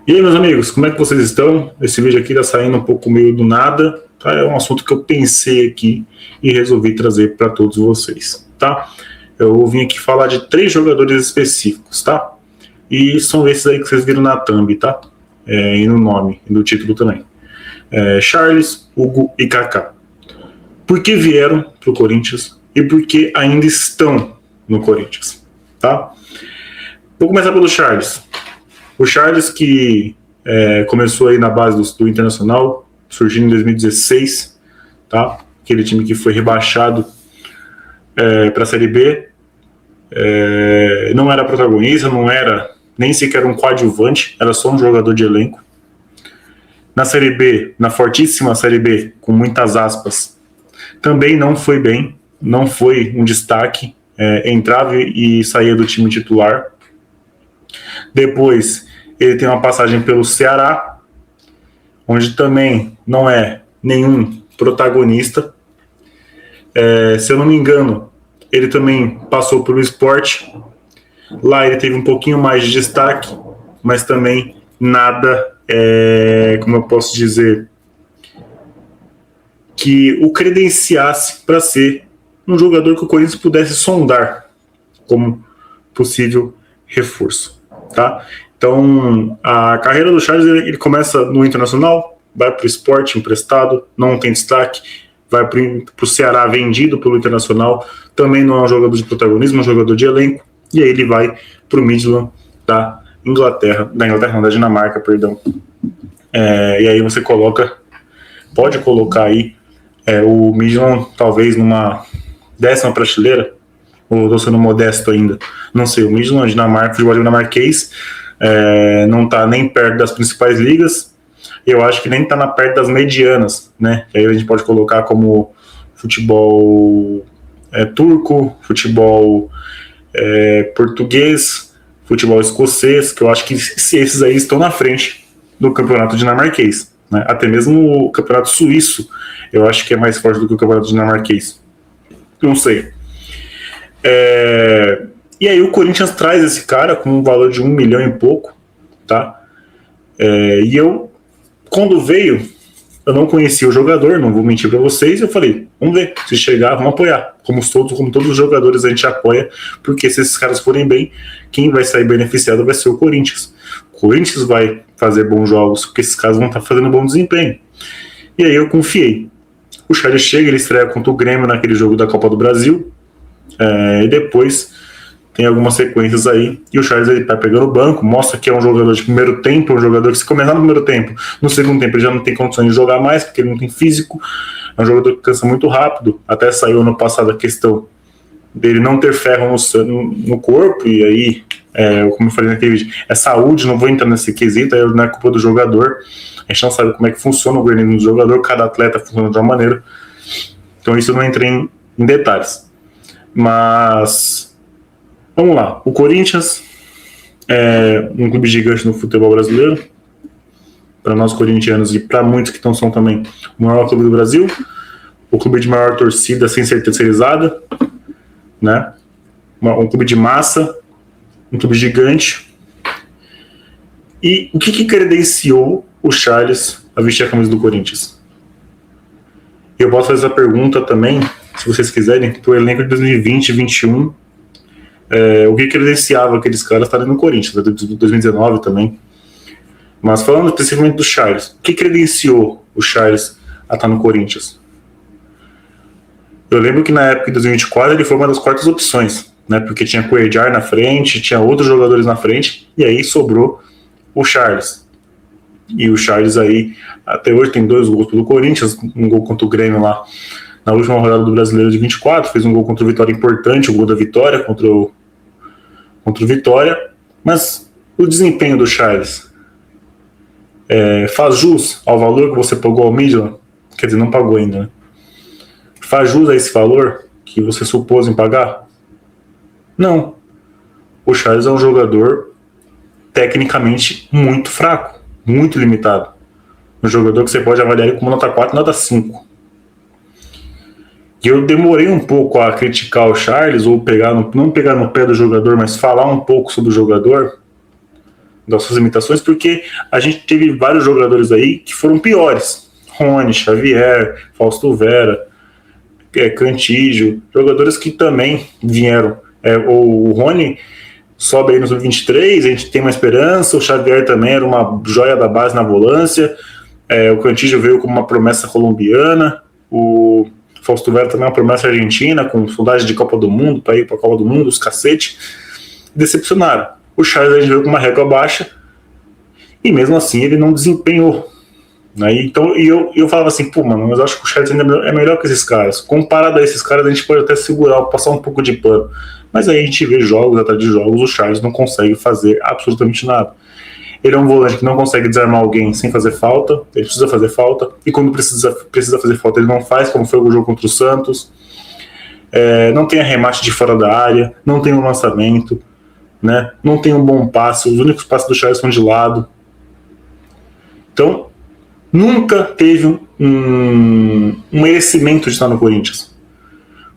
E aí, meus amigos, como é que vocês estão? Esse vídeo aqui tá saindo um pouco meio do nada, tá? É um assunto que eu pensei aqui e resolvi trazer para todos vocês, tá? Eu vim aqui falar de 3 jogadores específicos, tá? E são esses aí que vocês viram na thumb, tá? E no nome, e no título também. Charles, Hugo e Kaká. Por que vieram pro Corinthians e por que ainda estão no Corinthians, tá? Vou começar pelo Charles. O Charles, que começou aí na base do Internacional, surgindo em 2016, tá? Aquele time que foi rebaixado para a Série B, não era protagonista, não era nem sequer um coadjuvante, era só um jogador de elenco. Na Série B, na fortíssima Série B, com muitas aspas, também não foi bem, não foi um destaque, entrava e saía do time titular. Depois ele tem uma passagem pelo Ceará, onde também não é nenhum protagonista. Se eu não me engano, ele também passou pelo Sport. Lá ele teve um pouquinho mais de destaque, mas também nada, como eu posso dizer, que o credenciasse para ser um jogador que o Corinthians pudesse sondar como possível reforço, tá? Então, a carreira do Charles, ele começa no Internacional, vai para o Sport emprestado, não tem destaque, vai para o Ceará vendido pelo Internacional, também não é um jogador de protagonismo, é um jogador de elenco, e aí ele vai para o Midland da Dinamarca, perdão. E aí você pode colocar aí o Midland talvez numa 10ª prateleira, ou estou sendo modesto ainda, não sei, o Midland, Dinamarca, futebol dinamarquês, não está nem perto das principais ligas, eu acho que nem está perto das medianas, né? Aí a gente pode colocar como futebol turco, futebol português, futebol escocês, que eu acho que esses aí estão na frente do campeonato dinamarquês, né? Até mesmo o campeonato suíço, eu acho que é mais forte do que o campeonato dinamarquês. Não sei. E aí o Corinthians traz esse cara com um valor de 1 milhão e pouco, tá? E eu, quando veio, eu não conhecia o jogador, não vou mentir para vocês, eu falei, vamos ver, se chegar, vamos apoiar. Como todos os jogadores a gente apoia, porque se esses caras forem bem, quem vai sair beneficiado vai ser o Corinthians. O Corinthians vai fazer bons jogos, porque esses caras vão estar fazendo bom desempenho. E aí eu confiei. O Charles chega, ele estreia contra o Grêmio naquele jogo da Copa do Brasil, e depois tem algumas sequências aí, e o Charles ele tá pegando o banco, mostra que é um jogador de primeiro tempo, um jogador que se começar no primeiro tempo, no segundo tempo ele já não tem condições de jogar mais, porque ele não tem físico, é um jogador que cansa muito rápido, até saiu ano passado a questão dele não ter ferro no corpo, e aí, como eu falei naquele vídeo, é saúde, não vou entrar nesse quesito, aí não é culpa do jogador, a gente não sabe como é que funciona o organismo do jogador, cada atleta funciona de uma maneira, então isso eu não entrei em detalhes. Mas vamos lá, o Corinthians é um clube gigante no futebol brasileiro, para nós corintianos e para muitos que são também o maior clube do Brasil, o clube de maior torcida sem ser terceirizada, né? Um clube de massa, um clube gigante. E o que credenciou o Charles a vestir a camisa do Corinthians? Eu posso fazer essa pergunta também, se vocês quiserem, para o elenco de 2020 e 2021, o que credenciava aqueles caras estarem no Corinthians, de 2019 também. Mas falando especificamente do Charles, o que credenciou o Charles a estar no Corinthians? Eu lembro que na época de 2024 ele foi uma das 4 opções, né? Porque tinha Cuéllar na frente, tinha outros jogadores na frente, e aí sobrou o Charles. E o Charles aí, até hoje tem 2 gols pelo Corinthians, um gol contra o Grêmio lá na última rodada do Brasileiro de 24, fez um gol contra o Vitória importante, o gol da vitória contra o Vitória, mas o desempenho do Charles faz jus ao valor que você pagou ao Midland? Quer dizer, não pagou ainda, né? Faz jus a esse valor que você supôs em pagar? Não. O Charles é um jogador tecnicamente muito fraco, muito limitado. Um jogador que você pode avaliar ele como nota 4, nota 5. E eu demorei um pouco a criticar o Charles, ou não pegar no pé do jogador, mas falar um pouco sobre o jogador, das suas limitações, porque a gente teve vários jogadores aí que foram piores. Rony, Xavier, Fausto Vera, Cantígio, jogadores que também vieram. O Rony sobe aí no sub-23, a gente tem uma esperança, o Xavier também era uma joia da base na volância, o Cantígio veio como uma promessa colombiana, o Fausto Vera também é uma promessa argentina, com sondagem de Copa do Mundo, para ir para a Copa do Mundo, os cacete, decepcionaram. O Charles a gente veio com uma régua baixa, e mesmo assim ele não desempenhou. Aí, então, eu falava assim, pô, mano, mas eu acho que o Charles ainda é melhor que esses caras. Comparado a esses caras, a gente pode até segurar, passar um pouco de pano. Mas aí a gente vê jogos atrás de jogos, o Charles não consegue fazer absolutamente nada. Ele é um volante que não consegue desarmar alguém sem fazer falta, ele precisa fazer falta, e quando precisa fazer falta ele não faz, como foi o jogo contra o Santos. Não tem arremate de fora da área, não tem um lançamento, né? Não tem um bom passe, os únicos passes do Charles são de lado. Então, nunca teve um merecimento de estar no Corinthians.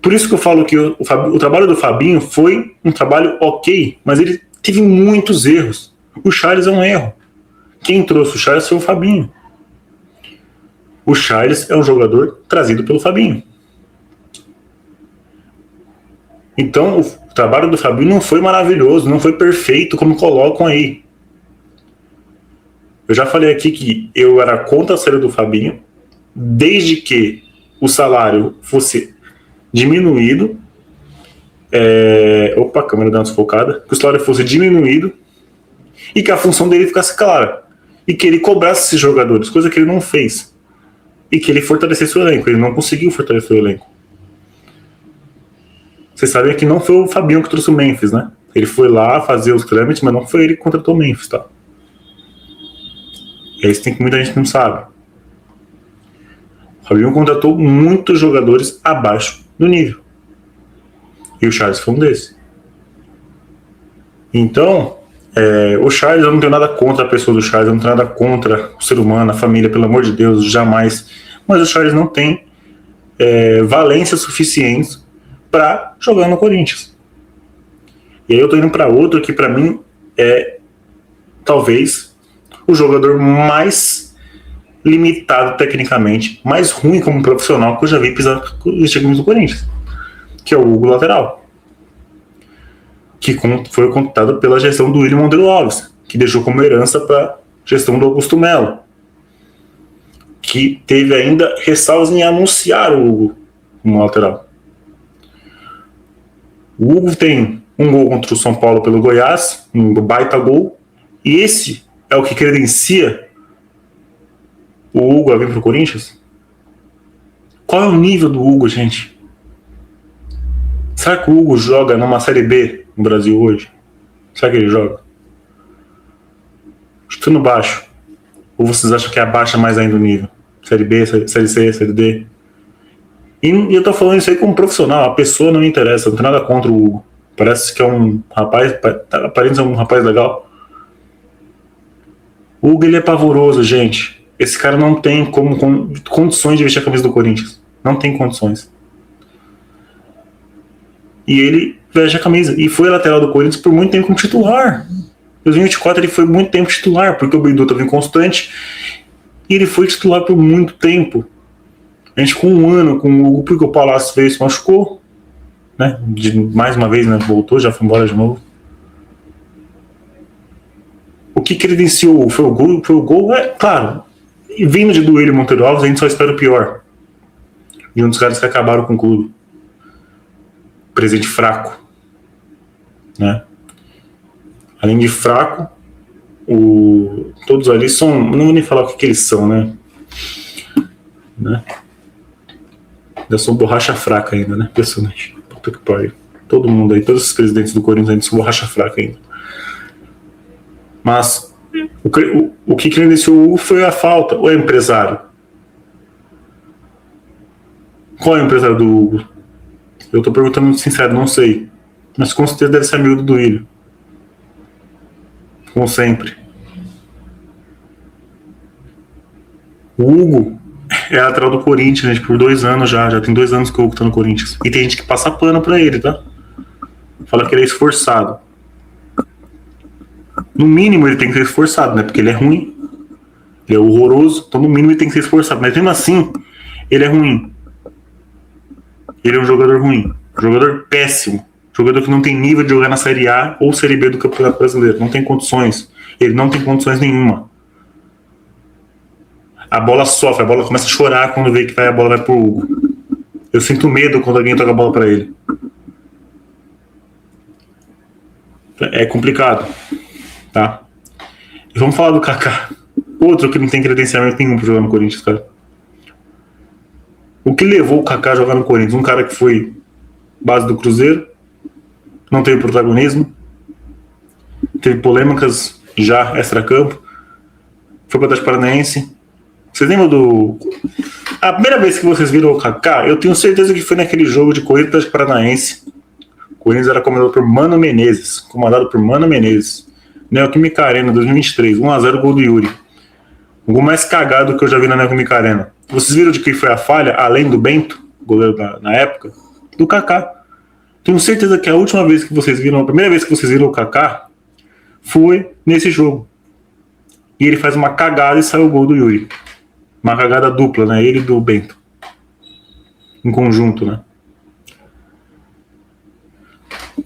Por isso que eu falo que o trabalho do Fabinho foi um trabalho ok, mas ele teve muitos erros. O Charles é um erro. Quem trouxe o Charles foi o Fabinho. O Charles é um jogador trazido pelo Fabinho. Então o trabalho do Fabinho não foi maravilhoso, não foi perfeito como colocam aí. Eu já falei aqui que eu era contra a saída do Fabinho, desde que o salário fosse diminuído. Opa, a câmera deu uma desfocada. Que o salário fosse diminuído e que a função dele ficasse clara. E que ele cobrasse esses jogadores, coisa que ele não fez. E que ele fortalecesse o elenco. Ele não conseguiu fortalecer o elenco. Vocês sabem que não foi o Fabinho que trouxe o Memphis, né? Ele foi lá fazer os trâmites, mas não foi ele que contratou o Memphis, tá? E aí tem que muita gente não sabe. O Fabinho contratou muitos jogadores abaixo do nível. E o Charles foi um desses. Então, o Charles, eu não tenho nada contra a pessoa do Charles, eu não tenho nada contra o ser humano, a família, pelo amor de Deus, jamais. Mas o Charles não tem valência suficiente para jogar no Corinthians. E aí eu tô indo para outro que para mim é talvez o jogador mais limitado tecnicamente, mais ruim como profissional que eu já vi pisar nos times do Corinthians, que é o Hugo lateral, que foi contratado pela gestão do William Monteiro Alves, que deixou como herança para a gestão do Augusto Melo, que teve ainda ressalvas em anunciar o Hugo como lateral. O Hugo tem um gol contra o São Paulo pelo Goiás, um baita gol, e esse é o que credencia o Hugo a vir para o Corinthians? Qual é o nível do Hugo, gente? Será que o Hugo joga numa Série B no Brasil hoje? Será que ele joga? Chutando baixo. Ou vocês acham que abaixa mais ainda o nível? Série B, Série C, Série D? E eu tô falando isso aí como profissional. A pessoa não me interessa, não tem nada contra o Hugo. Parece que é um rapaz, aparenta ser um rapaz legal. O Hugo, ele é pavoroso, gente. Esse cara não tem condições de vestir a camisa do Corinthians. Não tem condições. E ele veste a camisa. E foi lateral do Corinthians por muito tempo como titular. Em 2024 ele foi muito tempo titular, porque o Bidu estava inconstante. E ele foi titular por muito tempo. A gente ficou um ano com o Hugo, porque o Palácio veio e se machucou. Né? Mais uma vez, né? Voltou, já foi embora de novo. O que credenciou foi o gol, claro. E vindo de Duílio Monteiro Alves, a gente só espera o pior. E um dos caras que acabaram com o clube. Presente fraco. Né? Além de fraco, todos ali são. Não vou nem falar o que eles são, né? Ainda são borracha fraca ainda, né? Impressionante. Puta que pariu. Todo mundo aí, todos os presidentes do Corinthians ainda são borracha fraca ainda. Mas o que credenciou o Hugo foi a falta. Ou é empresário? Qual é o empresário do Hugo? Eu tô perguntando muito sincero, não sei. Mas com certeza deve ser amigo do Duílio. Como sempre. O Hugo é lateral do Corinthians, gente, por 2 anos já tem 2 anos que o Hugo tá no Corinthians. E tem gente que passa pano pra ele, tá? Fala que ele é esforçado. No mínimo ele tem que ser esforçado, né? Porque ele é ruim, ele é horroroso, então no mínimo ele tem que ser esforçado. Mas mesmo assim, ele é ruim. Ele é um jogador ruim, jogador péssimo, jogador que não tem nível de jogar na Série A ou Série B do Campeonato Brasileiro, não tem condições. Ele não tem condições nenhuma. A bola sofre, a bola começa a chorar quando vê que a bola vai pro Hugo. Eu sinto medo quando alguém toca a bola para ele. É complicado, tá? E vamos falar do Kaká. Outro que não tem credenciamento nenhum para jogar no Corinthians, cara. O que levou o Kaká a jogar no Corinthians? Um cara que foi base do Cruzeiro, não teve protagonismo, teve polêmicas já extra-campo, foi para o Atlético Paranaense. Vocês lembram do... A primeira vez que vocês viram o Kaká, eu tenho certeza que foi naquele jogo de Corinthians Atlético Paranaense. O Corinthians era comandado por Mano Menezes. Neoquímica Arena, 2023. 1x0 gol do Yuri. O gol mais cagado que eu já vi na Neoquímica Arena. Vocês viram de quem foi a falha, além do Bento, goleiro na época? Do Kaká. Tenho certeza que a última vez que vocês viram, a primeira vez que vocês viram o Kaká, foi nesse jogo. E ele faz uma cagada e sai o gol do Yuri. Uma cagada dupla, né? Ele e do Bento. Em conjunto, né?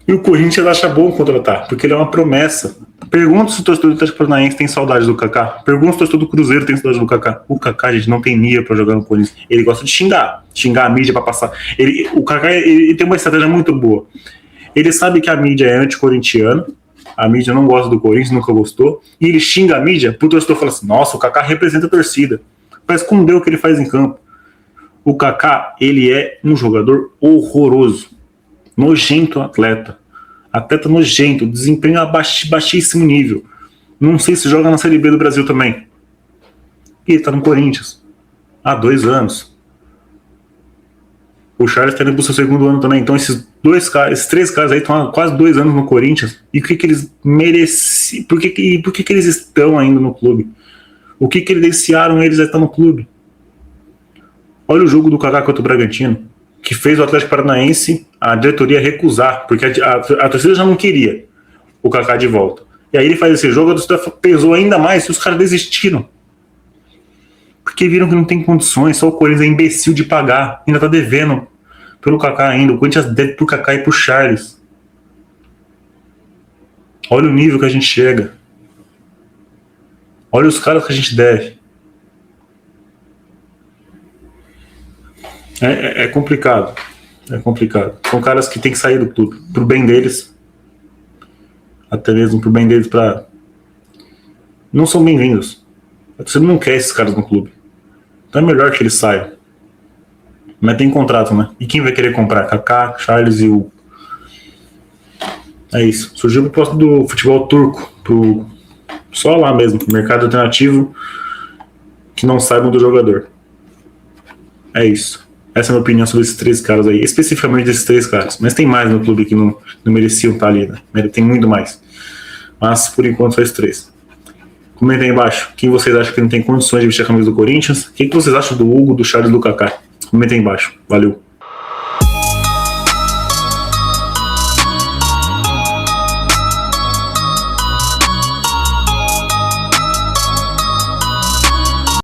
E o Corinthians acha bom contratar, porque ele é uma promessa. Pergunta se o torcedor do Atlético Paranaense tem saudade do Kaká. Pergunta se o torcedor do Cruzeiro tem saudade do Kaká. O Kaká, gente, não tem nível pra jogar no Corinthians. Ele gosta de xingar a mídia pra passar. O Kaká ele tem uma estratégia muito boa. Ele sabe que a mídia é anti-corintiana, a mídia não gosta do Corinthians, nunca gostou, e ele xinga a mídia pro torcedor falar assim: nossa, o Kaká representa a torcida. Mas esconder o que ele faz em campo. O Kaká, ele é um jogador horroroso. Nojento atleta. Atleta nojento, desempenho a baixíssimo nível. Não sei se joga na Série B do Brasil também. E ele tá no Corinthians há 2 anos. O Charles tá indo pro seu 2º ano também. Então esses 3 caras aí estão há quase 2 anos no Corinthians. E o que eles mereciam? Por que eles estão ainda no clube? O que evidenciaram eles a estar no clube? Olha o jogo do Kaká contra o Bragantino, que fez o Atlético Paranaense, a diretoria recusar, porque a torcida já não queria o Kaká de volta. E aí ele faz esse jogo, a torcida pesou ainda mais e os caras desistiram. Porque viram que não tem condições, só o Corinthians é imbecil de pagar, ainda tá devendo pelo Kaká ainda. O Corinthians deve pro Kaká e pro Charles. Olha o nível que a gente chega. Olha os caras que a gente deve. É complicado. É complicado. São caras que tem que sair do clube. Pro bem deles. Até mesmo pro bem deles, não são bem-vindos. Você não quer esses caras no clube. Então é melhor que eles saiam. Mas tem contrato, né? E quem vai querer comprar? Kaká, Charles e o... É isso. Surgiu o proposta do futebol turco. Só lá mesmo. Mercado alternativo que não saibam do jogador. É isso. Essa é a minha opinião sobre esses 3 caras aí. Especificamente desses 3 caras. Mas tem mais no clube que não mereciam estar ali, né? Tem muito mais. Mas, por enquanto, só esses 3. Comenta aí embaixo. Quem vocês acham que não tem condições de vestir a camisa do Corinthians? O que vocês acham do Hugo, do Charles e do Kaká? Comenta aí embaixo. Valeu.